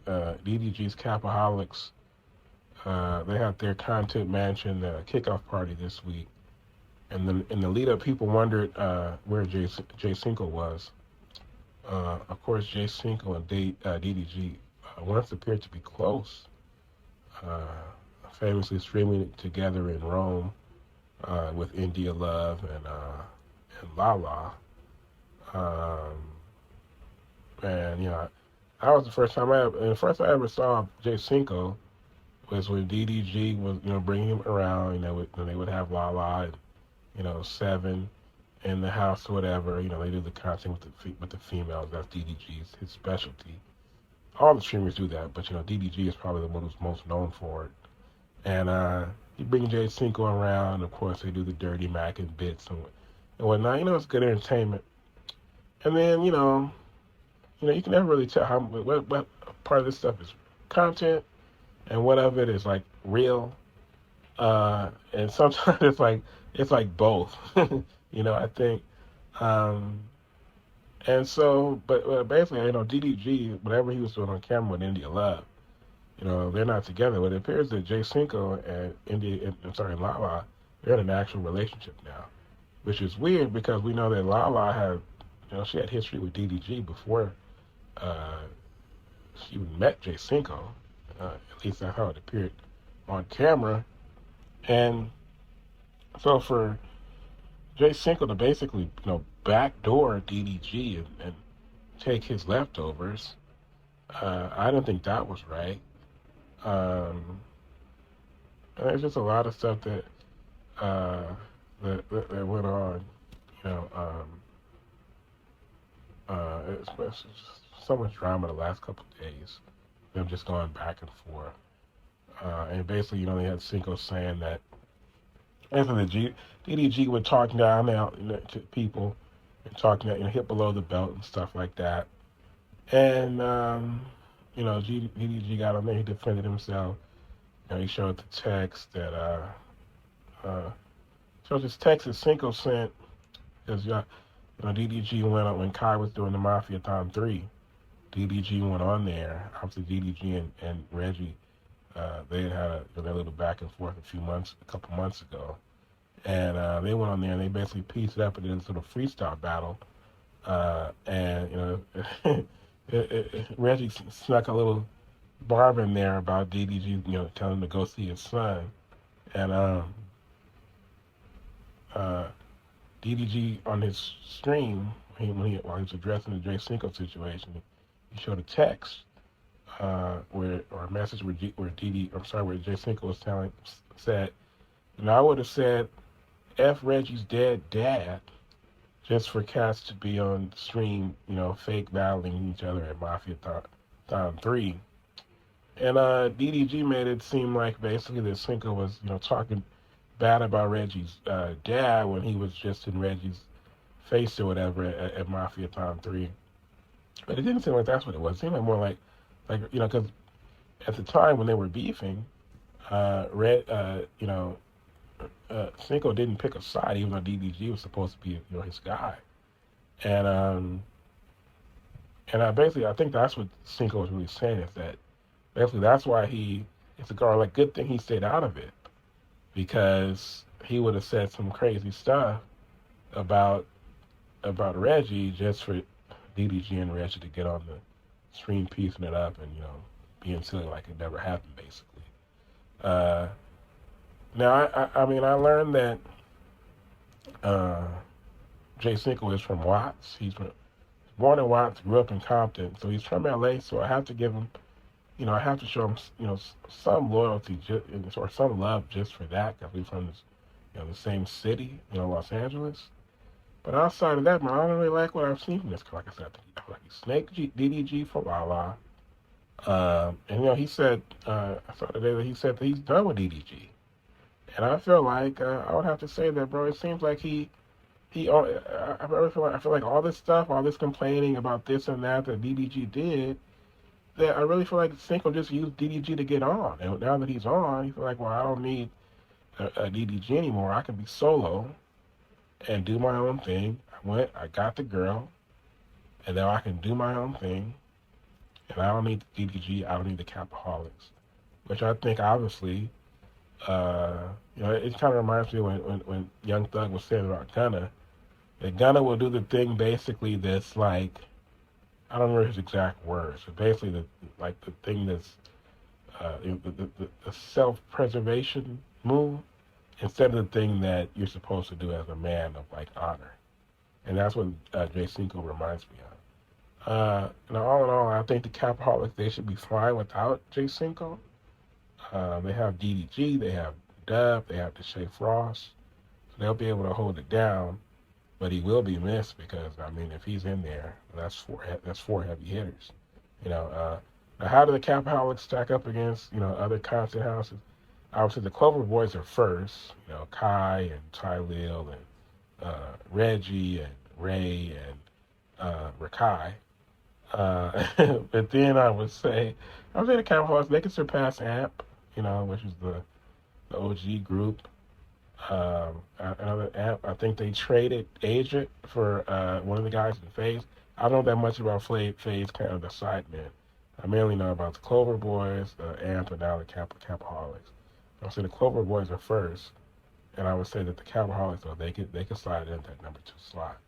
DDG's Capaholics. They had their Content Mansion kickoff party this week, and in the lead up, people wondered where Jay Cinco was. Of course, Jay Cinco and DDG once appeared to be close, uh, famously streaming together in Rome with India Love and Lala. Um, and that was the first time the first I ever saw Jay Cinco was when DDG was bringing him around. When they would have Lala and Seven in the house or whatever. They do the content with the females. That's DDG's his specialty. All the streamers do that, but DDG is probably the one who's most known for it. And you bring Jay Cinco around. Of course, they do the Dirty Mac and bits and whatnot. It's good entertainment. And then you can never really tell what part of this stuff is content and what of it is like real. And sometimes it's like both. I think. And so, but basically, DDG, whatever he was doing on camera with India Love, they're not together. But it appears that Jay Cinco and Lala, they're in an actual relationship now, which is weird because we know that Lala had, she had history with DDG before uh, she even met Jay Cinco. At least that's how it appeared on camera. And so for Jay Cinco to basically, backdoor DDG and take his leftovers, I didn't think that was right. Um, and there's just a lot of stuff uh, that went on. You know, um, it's just so much drama the last couple of days. Them just going back and forth. And basically, they had Cinco saying that after DDG would talk down now to people and talking that hit below the belt and stuff like that. And DDG got on there. He defended himself. He showed the text that uh, showed this text that Cinco sent because DDG went on when Kai was doing the Mafia-thon 3. DDG went on there. Obviously, DDG and Reggie, they had their little back and forth a couple months ago. And they went on there and they basically pieced it up into this little freestyle battle. And Reggie snuck a little barb in there about DDG, telling him to go see his son. And DDG on his stream, while he was addressing the Jay Cinco situation, he showed a text or a message where Jay Cinco was said, I would have said, F Reggie's dead dad, just for cats to be on stream, fake battling each other at Mafia-thon 3. And DDG made it seem like basically that Cinco was, talking bad about Reggie's dad when he was just in Reggie's face or whatever at Mafia-thon 3. But it didn't seem like that's what it was. It seemed like more like because at the time when they were beefing, Cinco didn't pick a side, even though DDG was supposed to be, his guy. And I think that's what Cinco was really saying, is that basically that's why it's a garlic good thing he stayed out of it, because he would have said some crazy stuff about Reggie just for DDG and Reggie to get on the stream piecing it up and being silly like it never happened, basically. Now I learned that Jay Cinco is from Watts. He's born in Watts, grew up in Compton, so he's from LA. So I have to give him, I have to show him, some loyalty or some love just for that, because we're from this, the same city, Los Angeles. But outside of that, man, I don't really like what I've seen from this. Like I said, I think he snaked DDG for Lala. And he said, I saw today that he said that he's done with DDG. And I feel like I would have to say that, bro. It seems like I feel like all this stuff, all this complaining about this and that DDG did, that I really feel like Cinco just used DDG to get on. And now that he's on, he feel like, well, I don't need a DDG anymore. I can be solo and do my own thing. I got the girl, and now I can do my own thing. And I don't need the DDG. I don't need the Capaholics, which I think obviously, it kind of reminds me when Young Thug was saying about Gunna. That Gunna will do the thing basically that's like, I don't remember his exact words, but basically the thing that's the self-preservation move instead of the thing that you're supposed to do as a man of like honor. And that's what Cinco reminds me of. All in all, I think the Capaholics, they should be fine without Cinco. They have DDG, they have Dub, they have Deshae Frost, so they'll be able to hold it down. But he will be missed because I mean, if he's in there, that's four heavy hitters. Now how do the Capaholics stack up against other concert houses? Obviously, the Clover Boys are first. Kai and Tylil and Reggie and Ray and Rakai. But then I would say the Capaholics, they can surpass AMP, which is the OG group. Another AMP, I think they traded Agent for one of the guys in FaZe. I don't know that much about FaZe, kind of the sidemen. I mainly know about the Clover Boys, the AMP, and now the Capaholics. I would say the Clover Boys are first, and I would say that the Capaholics, they could slide into that number 2 slot.